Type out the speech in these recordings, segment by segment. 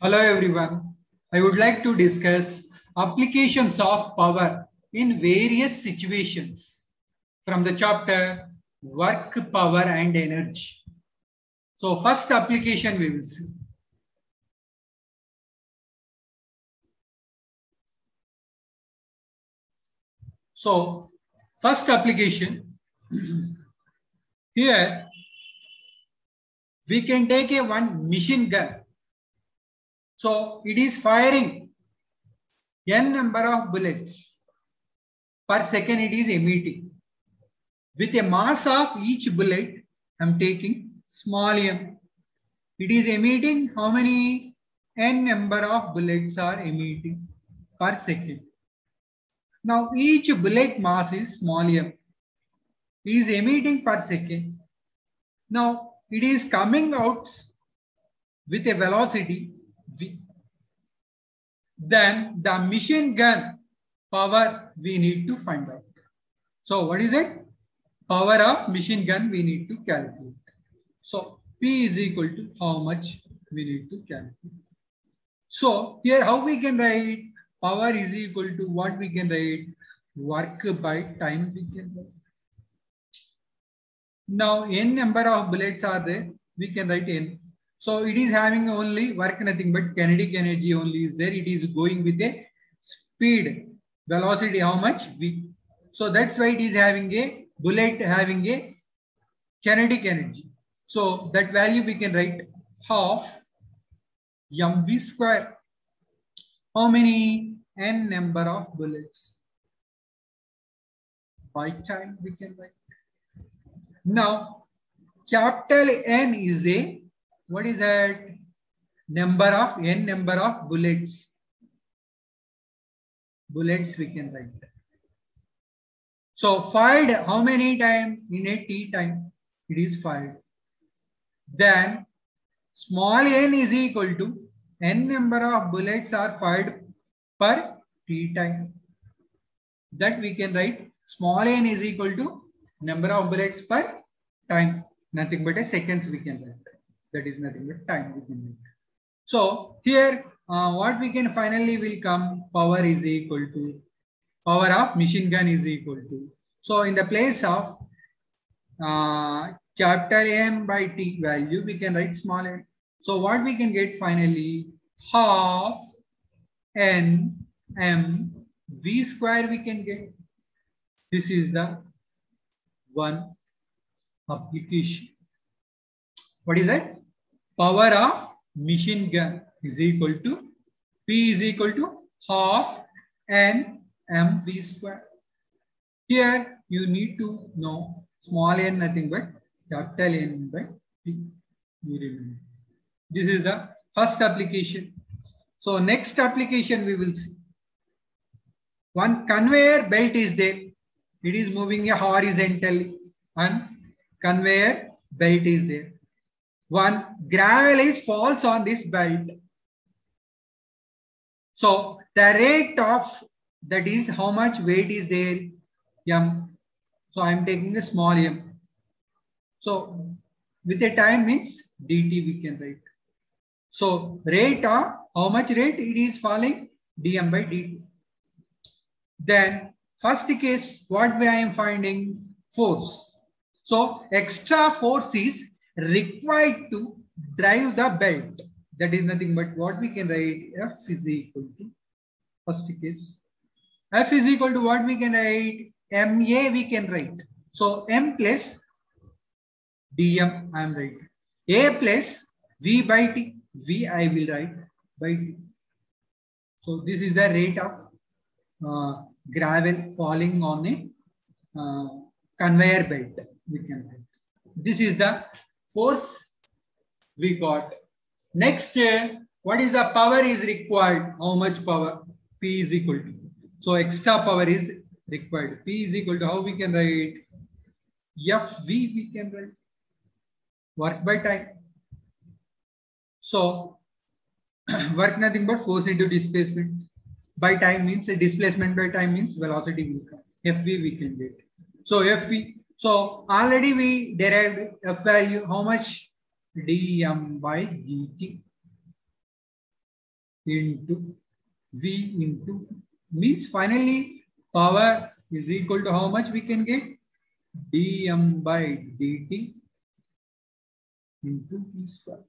Hello everyone. I would like to discuss applications of power in various situations from the chapter Work, Power and Energy. So first application we will see. So first application here we can take a one machine gun. So it is firing n number of bullets per second it is emitting. With a mass of each bullet, I am taking small m. It is emitting how many n number of bullets are emitting per second. Now each bullet mass is small m. It is emitting per second. Now it is coming out with a velocity v. Then the machine gun power we need to find out. So what is it? Power of machine gun we need to calculate. So P is equal to how much we need to calculate. So here how we can write power is equal to what we can write work by time we can write. Now n number of bullets are there, we can write n. So it is having only work nothing but kinetic energy only is there. It is going with a speed velocity how much v. So that's why it is having a bullet having a kinetic energy. So that value we can write half mv square. How many n number of bullets? By time we can write. Now capital N is a what is that? Number of n number of bullets. Bullets we can write. So fired how many time in a t time? It is fired. Then small n is equal to n number of bullets are fired per t time. That we can write small n is equal to number of bullets per time. Nothing but a seconds we can write. That is nothing but time we can write. So here what we can finally will come power is equal to power of machine gun is equal to. So in the place of capital M by T value, we can write small n. So what we can get finally half n m v square we can get. This is the one application. What is that? Power of machine gun is equal to P is equal to half n m v square. Here you need to know small n nothing but capital N by P. This is the first application. So next application we will see. One conveyor belt is there. It is moving horizontally and conveyor belt is there. One gravel is falls on this belt. So the rate of that is how much weight is there? M. So I am taking a small m. So with a time means dt we can write. So rate of how much rate it is falling? dm by dt. Then first case what I am finding? Force. So extra force is required to drive the belt. That is nothing but what we can write F is equal to first case. F is equal to what we can write? MA we can write. So M plus dm I am writing. A plus V by T. V I will write by T. So this is the rate of gravel falling on a conveyor belt. We can write. This is the force we got. Next, what is the power is required? How much power? P is equal to. So extra power is required. P is equal to how we can write? FV we can write. Work by time. So work nothing but force into displacement. By time means displacement by time means velocity will come. FV we can get. So FV. So already we derived F value. How much? dm by dt. into V into means finally power is equal to how much we can get? dm by dt into V square.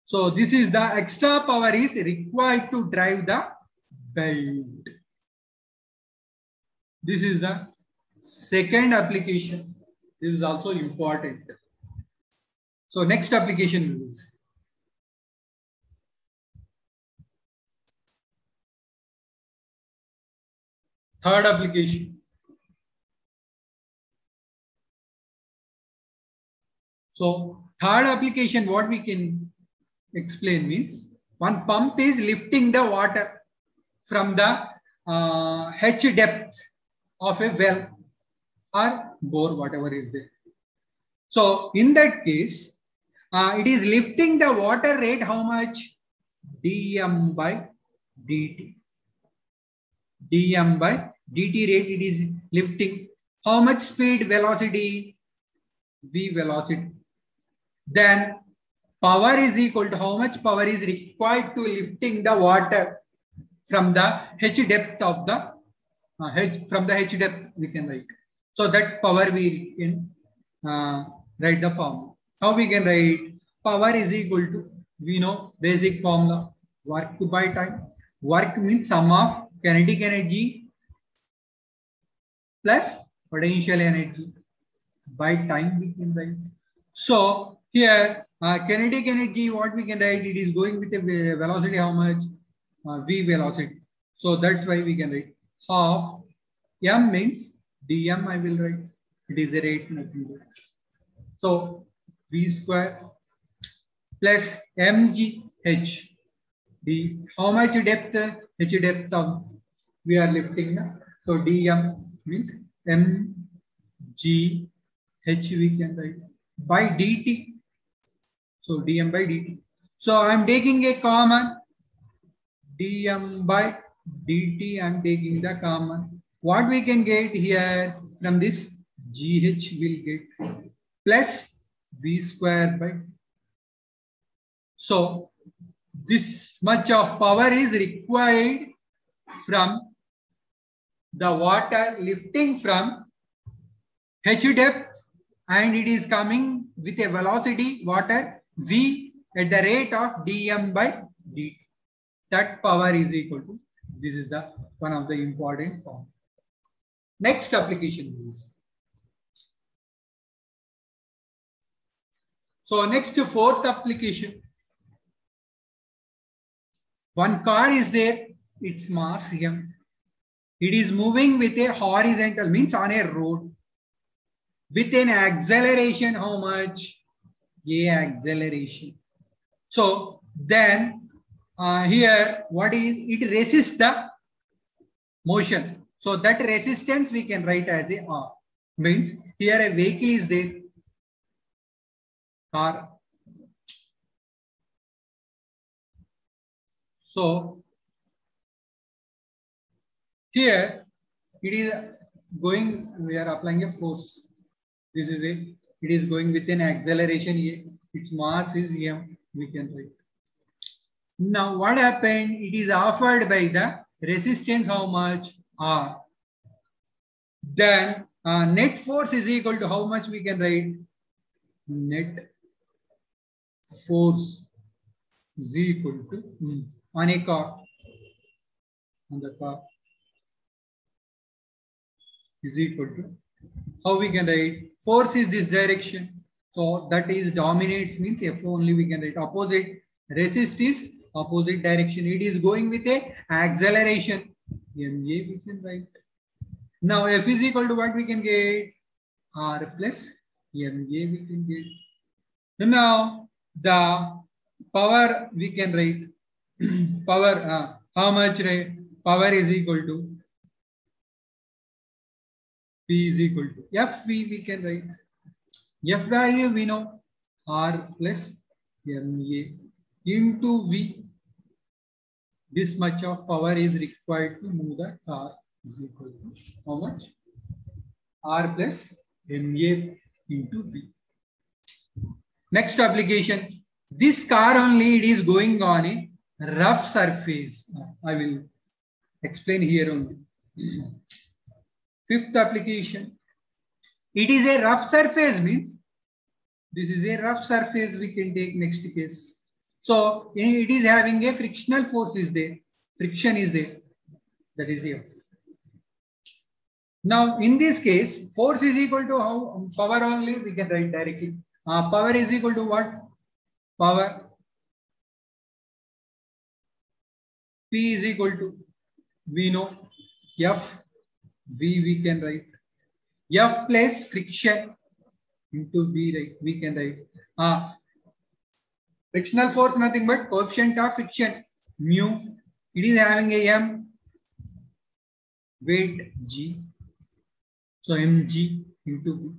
So this is the extra power is required to drive the belt. This is the second application. This is also important. So next application is third application. So third application, what we can explain means one pump is lifting the water from the H depth of a well or bore, whatever is there. So in that case, it is lifting the water rate how much? dm by dt. dm by dt rate it is lifting. How much speed? Velocity? V velocity. Then power is equal to how much power is required to lifting the water from the H depth of the from the H depth we can write. So that power we can write the formula. How we can write? Power is equal to, we know basic formula, work by time. Work means sum of kinetic energy plus potential energy by time we can write. So here kinetic energy, what we can write? It is going with a velocity how much? V velocity. So that's why we can write half m means dm I will write. It is a rate, nothing but. So V square plus mg h. D how much depth? H depth of we are lifting now. So dm means mg h we can write by dt. So dm by dt. So I am taking a common dm by dt. I am taking the common. What we can get here from this? gh will get plus v square by. So this much of power is required from the water lifting from H depth, and it is coming with a velocity water v at the rate of dm by dt. That power is equal to, this is the one of the important form. Next application is. So next to fourth application. One car is there, its mass m. It is moving with a horizontal, means on a road, with an acceleration how much? A acceleration. So then here what is it? Resists the motion. So that resistance we can write as a R. Means here a vehicle is there, car. So here it is going, we are applying a force. This is it. It is going with an acceleration A. Its mass is m. We can write. Now what happened? It is offered by the resistance how much? R. Then net force is equal to how much we can write? Net force is equal to on a car. On the car is equal to, how we can write? Force is this direction. So that is dominates means F only we can write. Opposite, resist is opposite direction. It is going with a acceleration. MA we can write. Now F is equal to what we can get? R plus MA we can get. Now the power we can write. Power, how much? Power is equal to P is equal to FV we can write. F value we know, R plus MA into V. This much of power is required to move the car is equal to how much? R plus MA into V. Next application. This car only it is going on a rough surface. I will explain here only. Fifth application. It is a rough surface means this is a rough surface. We can take next case. So it is having a frictional force is there. Friction is there. That is F. Now in this case, force is equal to how? Power only. We can write directly. Power is equal to what? Power. P is equal to, we know, F. V we can write. F plus friction into V, right? We can write. Frictional force nothing but coefficient of friction, mu. It is having a M, weight G. So mg into V.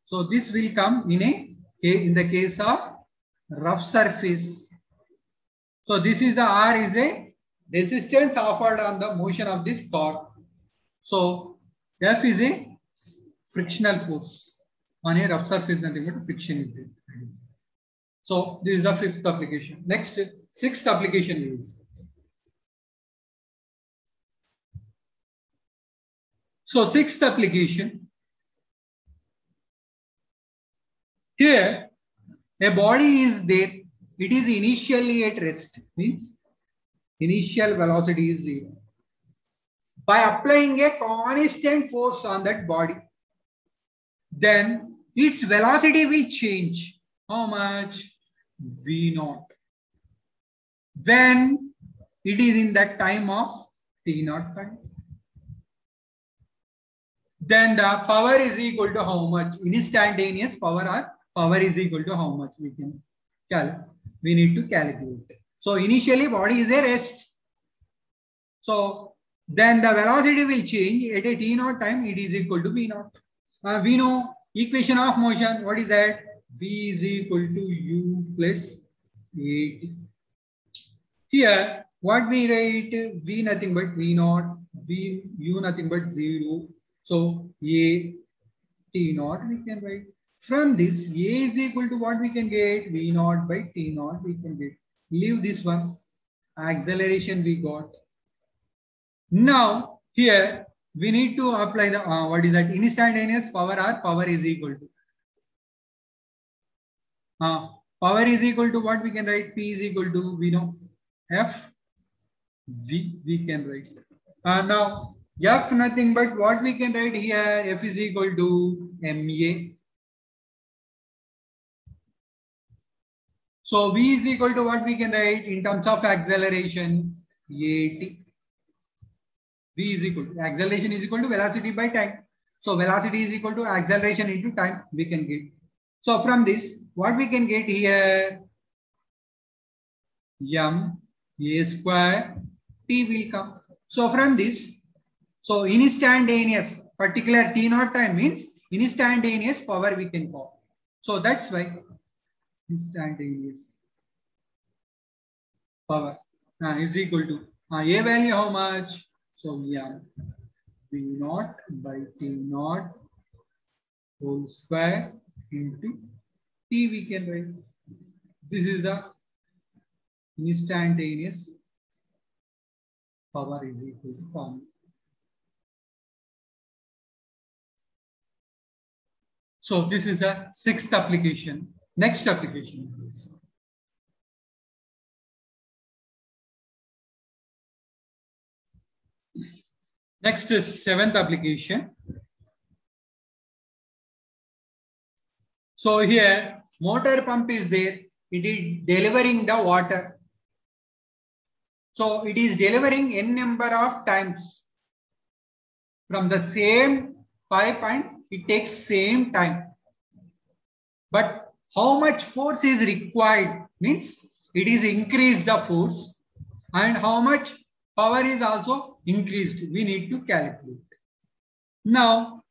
So this will come in the case of rough surface. So this is the R is a resistance offered on the motion of this car. So F is a frictional force on a rough surface, nothing but friction is there. So this is the fifth application. Next, sixth application is. So sixth application. Here, a body is there. It is initially at rest. Means initial velocity is 0. By applying a constant force on that body, then its velocity will change. How much? V0. When it is in that time of T0 time. Then the power is equal to how much? Instantaneous power or power is equal to how much? We can calculate. We need to calculate. So initially body is a rest. So then the velocity will change at a T0 time. It is equal to V0. We know equation of motion. What is that? V is equal to U plus AT. Here, what we write? V nothing but V0. V U nothing but 0. So A T0 we can write. From this, A is equal to what we can get? V0 by T0 we can get. Leave this one. Acceleration we got. Now here we need to apply the what is that? Instantaneous power or power is equal to. Power is equal to what we can write? P is equal to, we know, F V we can write. Now F nothing but what we can write here? F is equal to MA. So V is equal to what we can write in terms of acceleration? AT. V is equal to, acceleration is equal to velocity by time. So velocity is equal to acceleration into time we can get. So from this, what we can get here? M A square T will come. So from this, so instantaneous particular T0 time means instantaneous power we can call. So that's why instantaneous power is equal to A value how much? So M V0 by T0 whole square into T we can write. This is the instantaneous power is equal to formula. So this is the sixth application. Next application, please. Next is seventh application. So here motor pump is there. It is delivering the water. So it is delivering n number of times from the same pipe and it takes same time. But how much force is required means it is increased the force and how much power is also increased. We need to calculate. Now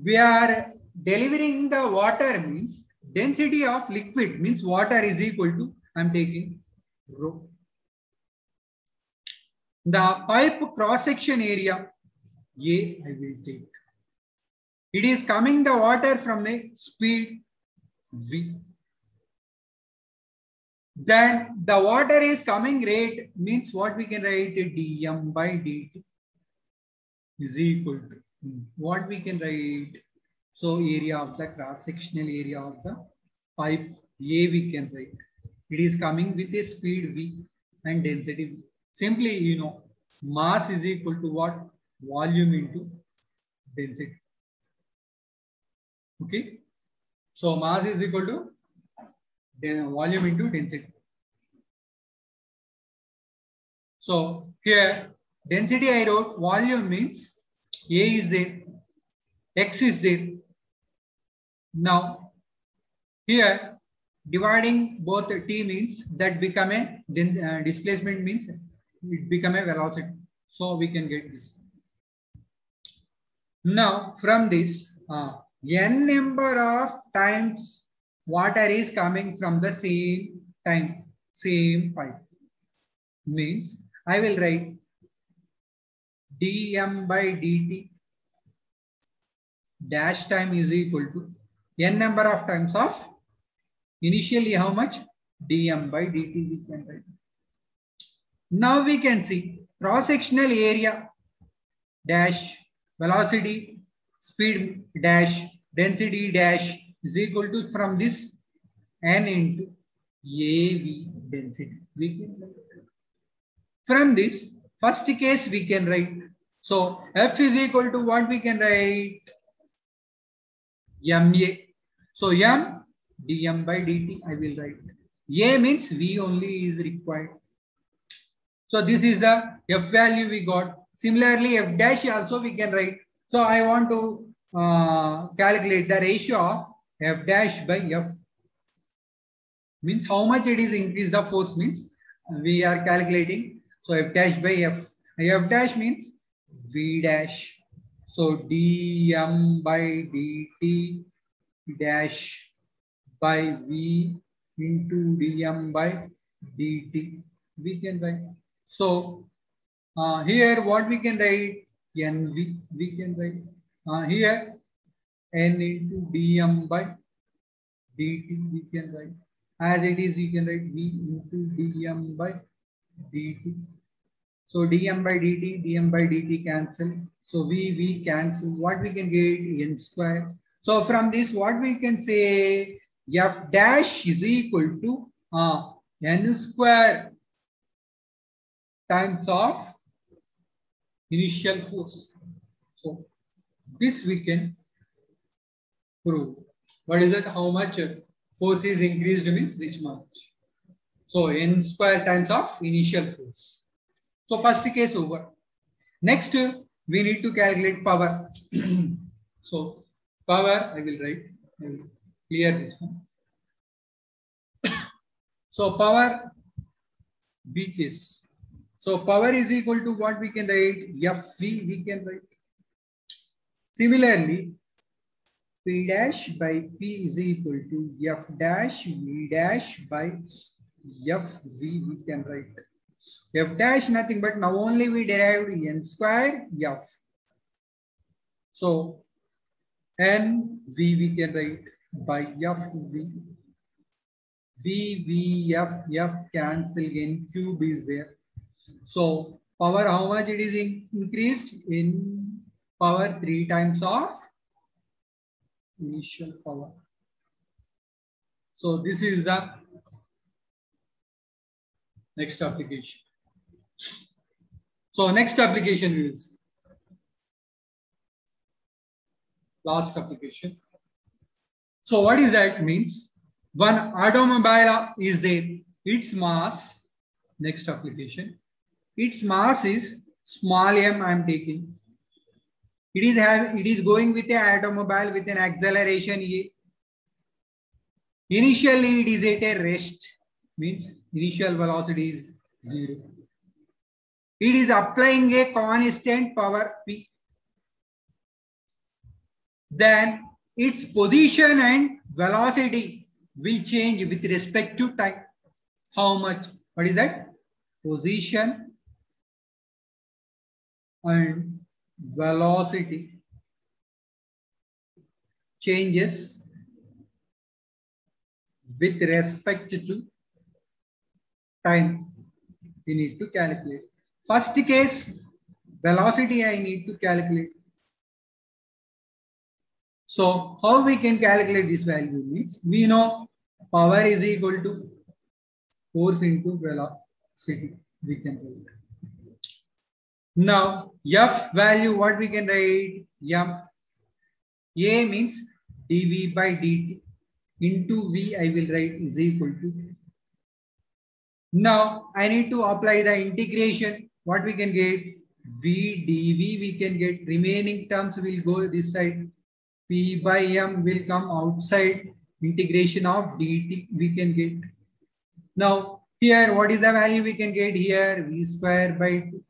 we are delivering the water means density of liquid means water is equal to, I am taking rho. The pipe cross section area A I will take. It is coming the water from a speed V. Then the water is coming rate means what we can write dm by dt is equal to what we can write. So area of the cross sectional area of the pipe A we can write. It is coming with a speed V and density V. Simply, you know, mass is equal to what? Volume into density. Okay. So mass is equal to volume into density. So here density I wrote, volume means A is there, X is there. Now here dividing both T means that become a displacement means it become a velocity. So we can get this. Now from this n number of times water is coming from the same time, same pipe means I will write dm by dt dash time is equal to n number of times of initially how much dm by dt we can write. Now we can see cross-sectional area dash velocity speed dash density dash is equal to from this n into AV density. We can write. From this first case we can write. So F is equal to what we can write? MA. So M dm by dt I will write. A means V only is required. So this is the F value we got. Similarly, F dash also we can write. So I want to calculate the ratio of F dash by F. Means how much it is increased the force means we are calculating. So F dash by F. F dash means V dash. So dm by dt dash by V into dm by dt we can write. So here what we can write? NV we can write. Here N into dm by dt we can write. As it is, you can write V into dm by dt. So dm by dt cancel. So V cancel. What we can get? N square. So from this, what we can say? F dash is equal to N square times of initial force. So this we can prove. What is it? How much force is increased means this much. So N square times of initial force. So first case over. Next, we need to calculate power. So power, I will write. I will clear this one. So power B case. So power is equal to what we can write? FV we can write. Similarly, P dash by P is equal to F dash V dash by FV we can write. F dash nothing but now only we derived N square F. So N V we can write by FV. V F F cancel, N cube is there. So power how much it is increased? In power 3 times of initial power. So this is the next application. So next application is last application. So what is that means? One automobile is there. Its mass, next application. Its mass is small m I am taking. It is going with an automobile with an acceleration A. Initially it is at a rest, means initial velocity is 0. It is applying a constant power P. Then its position and velocity will change with respect to time. How much? What is that? Position and velocity changes with respect to time we need to calculate. First case, velocity I need to calculate. So how we can calculate this value means we know power is equal to force into velocity. We can write. Now F value what we can write? M. A means dV by dt into V I will write is equal to. Now I need to apply the integration. What we can get? V dV we can get. Remaining terms will go this side. P by M will come outside. Integration of dt we can get. Now here what is the value we can get here? V square by 2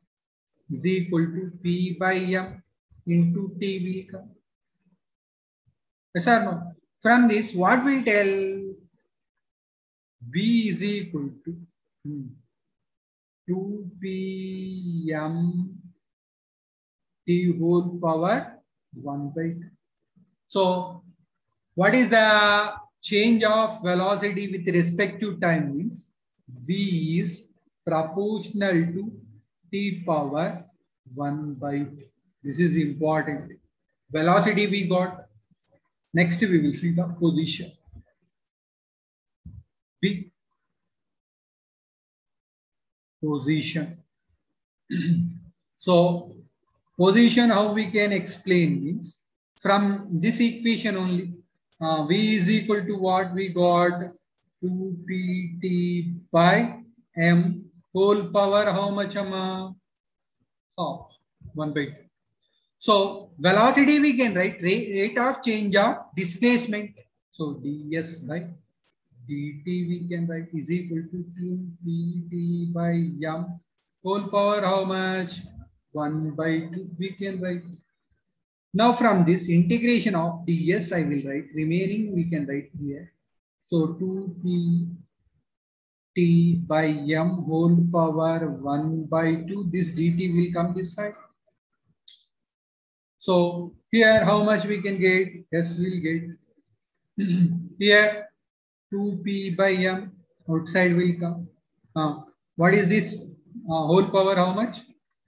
is equal to P by M into T will come. Yes or no? From this what will tell? V is equal to 2pm T whole power 1 by 2. So what is the change of velocity with respect to time means V is proportional to T power 1 by 2. This is important. Velocity we got. Next we will see the position. B. Position. So position how we can explain means from this equation only. V is equal to what we got? 2pt by m whole power how much? Half 1 by 2. So velocity we can write rate of change of displacement. So ds by dt we can write is equal to 2pt by m whole power how much? 1 by 2 we can write. Now from this integration of ds I will write. Remaining we can write here. So 2pt by m whole power 1 by 2. This dt will come this side. So here how much we can get? S will get. Here 2p by m outside will come. What is this? Whole power how much?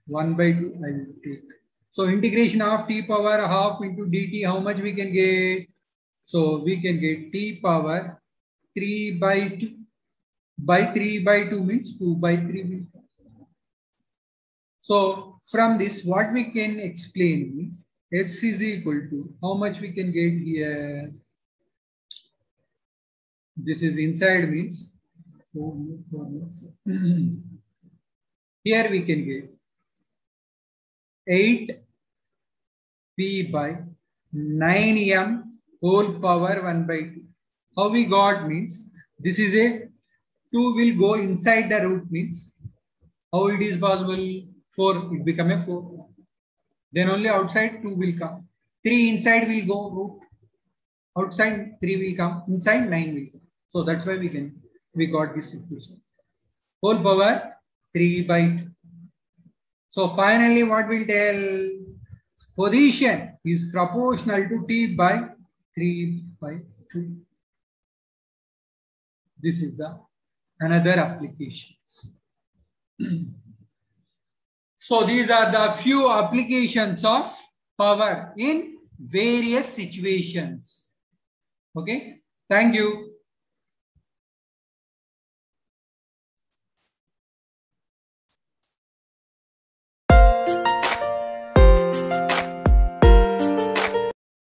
1 by 2 I will take. So integration of t power half into dt how much we can get? So we can get t power 3 by 2 by 3 by 2 means 2 by 3 will come. So from this what we can explain means S is equal to how much we can get here? This is inside means 4 means. Here we can get 8p by 9m whole power 1 by 2. How we got means this is a 2 will go inside the root means how it is possible? 4 it become a 4. Then only outside 2 will come. 3 inside will go root. Outside 3 will come. Inside 9 will come. So that's why we got this equation. Whole power 3 by 2. So finally what will tell? Position is proportional to t by 3 by 2. This is the another applications. So these are the few applications of power in various situations. Okay. Thank you.